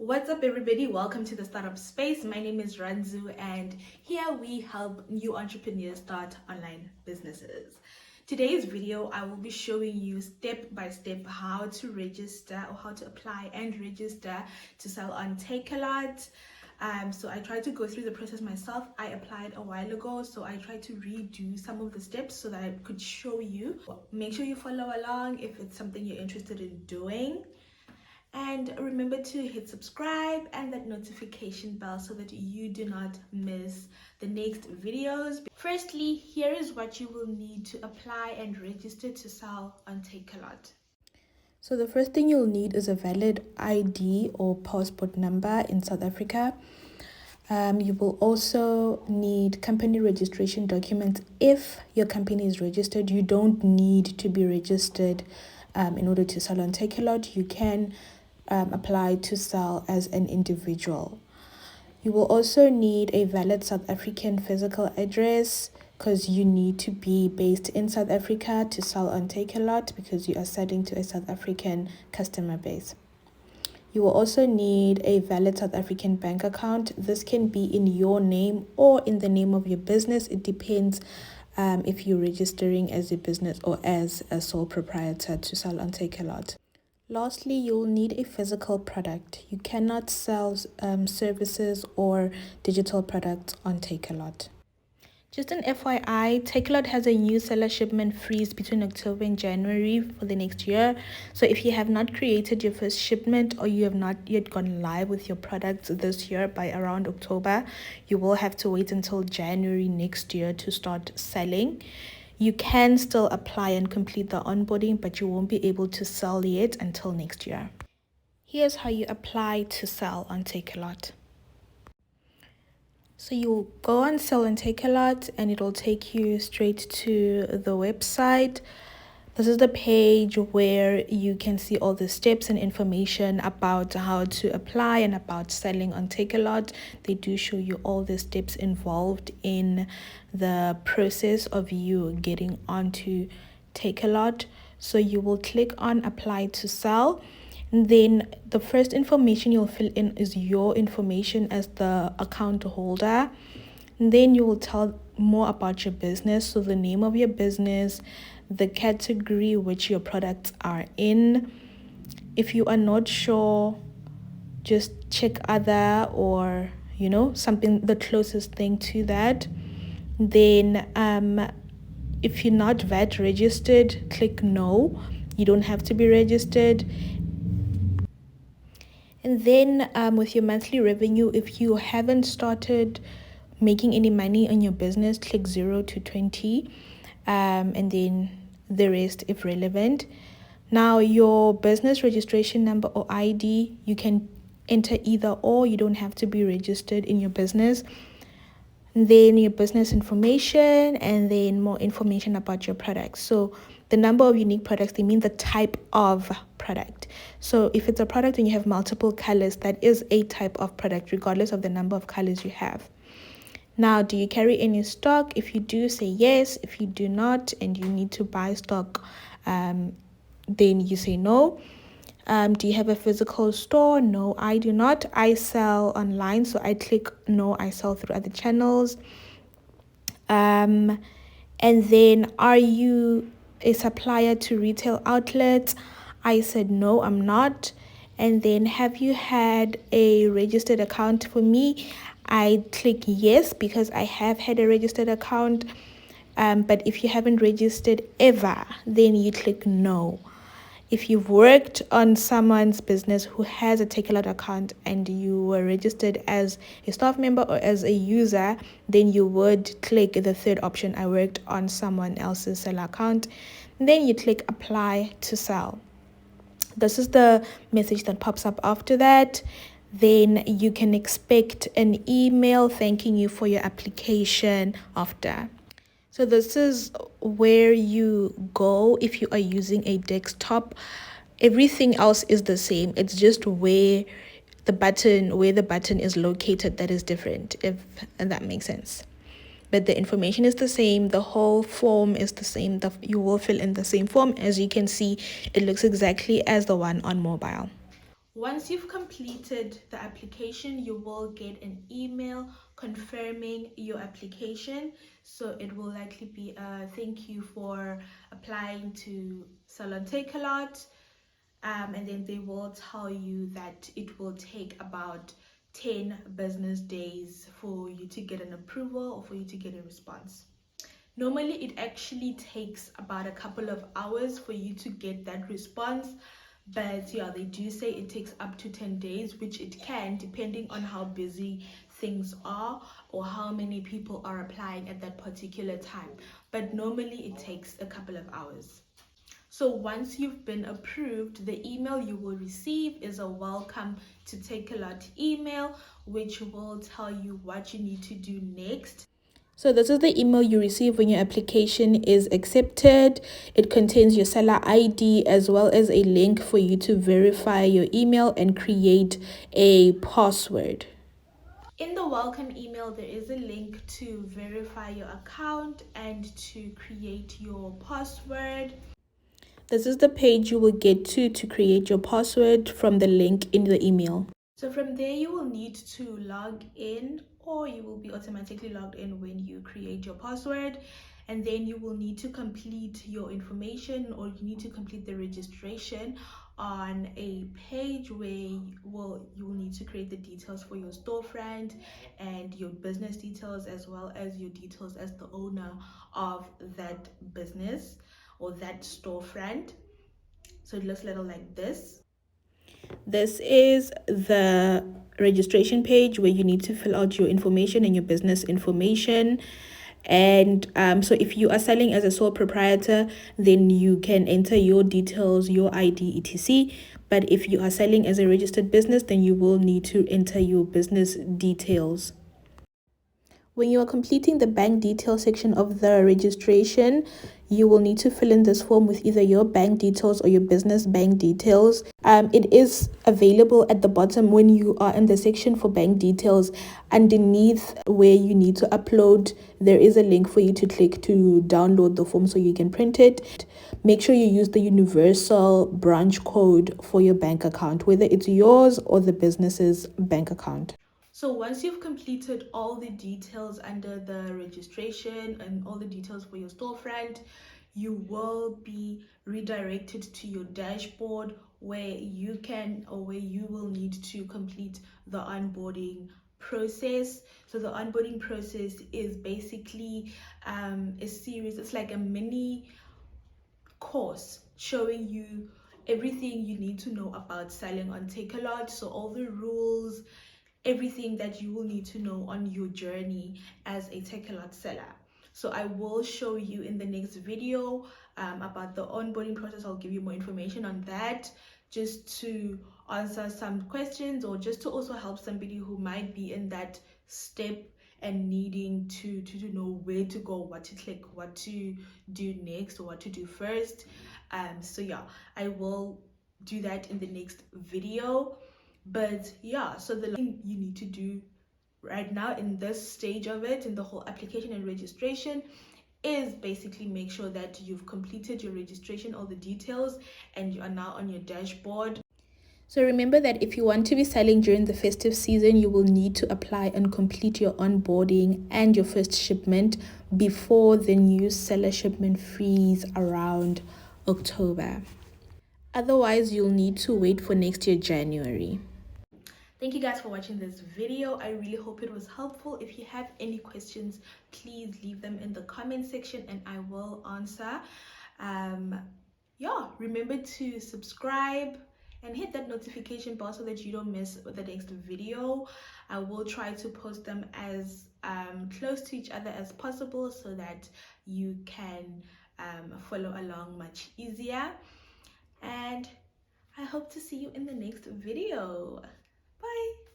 What's up, everybody? Welcome to the Startup Space. My name is Ranzu, and here we help new entrepreneurs start online businesses. Today's video, I will be showing you step by step how to register or how to apply and register to sell on Takealot. So I tried to go through the process myself. I applied a while ago, so I tried to redo some of the steps so that I could show you. Make sure you follow along if it's something you're interested in doing. And remember to hit subscribe and that notification bell so that you do not miss the next videos. Firstly, here is what you will need to apply and register to sell on Takealot. So the first thing you'll need is a valid ID or passport number in South Africa. You will also need company registration documents. If your company is registered, you don't need to be registered in order to sell on Takealot. You can apply to sell as an individual. You will also need a valid South African physical address because you need to be based in South Africa to sell on Takealot because you are selling to a South African customer base. You will also need a valid South African bank account. This can be in your name or in the name of your business. It depends if you're registering as a business or as a sole proprietor to sell on Takealot. Lastly, you'll need a physical product. You cannot sell services or digital products on Takealot. Just an FYI, Takealot has a new seller shipment freeze between October and January for the next year. So if you have not created your first shipment or you have not yet gone live with your products this year by around October, you will have to wait until January next year to start selling. You can still apply and complete the onboarding, but you won't be able to sell yet until next year. Here's how you apply to sell on Takealot. So you'll go on sell on Takealot and it'll take you straight to the website. This is the page where you can see all the steps and information about how to apply and about selling on Takealot. They do show you all the steps involved in the process of you getting onto Takealot. So you will click on apply to sell. And then the first information you'll fill in is your information as the account holder. And then you will tell more about your business. So the name of your business, the category which your products are in. If you are not sure, just check other or something the closest thing to that. Then if you're not VAT registered, click no. You don't have to be registered. And then with your monthly revenue, if you haven't started making any money on your business, click 0 to 20. And then the rest if relevant. Now your business registration number or ID, you can enter either or. You don't have to be registered in your business. And then your business information and then more information about your products. So the number of unique products, they mean the type of product. So if it's a product and you have multiple colors, that is a type of product regardless of the number of colors you have. Now, do you carry any stock? If you do, say yes. If you do not and you need to buy stock, then you say no. Do you have a physical store? No, I do not. I sell online, so I click no, I sell through other channels. And then, are you a supplier to retail outlets? I said no, I'm not. And then, have you had a registered account? For me, I click yes because I have had a registered account. But if you haven't registered ever, then you click no. If you've worked on someone's business who has a Takealot account and you were registered as a staff member or as a user, then you would click the third option, I worked on someone else's seller account. Then you click apply to sell. This is the message that pops up after that. Then you can expect an email thanking you for your application after. So this is where you go if you are using a desktop. Everything else is the same. It's just where the button is located that is different, if that makes sense. But the information is the same. The whole form is the same. You will fill in the same form. As you can see, it looks exactly as the one on mobile. Once you've completed the application, you will get an email confirming your application. So it will likely be a thank you for applying to Salon Takealot. And then they will tell you that it will take about 10 business days for you to get an approval or for you to get a response. Normally, it actually takes about a couple of hours for you to get that response. But yeah, they do say it takes up to 10 days, which it can, depending on how busy things are or how many people are applying at that particular time. But normally, it takes a couple of hours. So once you've been approved, the email you will receive is a welcome to Takealot email, which will tell you what you need to do next. So this is the email you receive when your application is accepted. It contains your seller ID as well as a link for you to verify your email and create a password. In the welcome email, there is a link to verify your account and to create your password. This is the page you will get to create your password from the link in the email. So from there, you will need to log in, or you will be automatically logged in when you create your password. And then you will need to complete your information, or you need to complete the registration on a page where you will need to create the details for your storefront and your business details, as well as your details as the owner of that business or that storefront. So it looks a little like this. This is the registration page where you need to fill out your information and your business information. And so if you are selling as a sole proprietor, then you can enter your details, your ID, etc. But if you are selling as a registered business, then you will need to enter your business details. When you are completing the bank details section of the registration, you will need to fill in this form with either your bank details or your business bank details. It is available at the bottom when you are in the section for bank details. Underneath where you need to upload, there is a link for you to click to download the form so you can print it. Make sure you use the universal branch code for your bank account, whether it's yours or the business's bank account. So once you've completed all the details under the registration and all the details for your storefront, you will be redirected to your dashboard where you will need to complete the onboarding process. So the onboarding process is basically a series, it's like a mini course showing you everything you need to know about selling on Takealot. So all the rules, everything that you will need to know on your journey as a Takealot seller. So I will show you in the next video about the onboarding process. I'll give you more information on that, just to answer some questions, or just to also help somebody who might be in that step and needing to know where to go, what to click, what to do next, or what to do first. So yeah, I will do that in the next video. But yeah, so the thing you need to do right now in this stage of it, in the whole application and registration, is basically make sure that you've completed your registration, all the details, and you are now on your dashboard. So remember that if you want to be selling during the festive season, you will need to apply and complete your onboarding and your first shipment before the new seller shipment freeze around October. Otherwise, you'll need to wait for next year, January. Thank you guys for watching this video. I really hope it was helpful. If you have any questions, please leave them in the comment section and I will answer. Yeah, remember to subscribe and hit that notification bell so that you don't miss the next video. I will try to post them as close to each other as possible so that you can follow along much easier. And I hope to see you in the next video. Bye.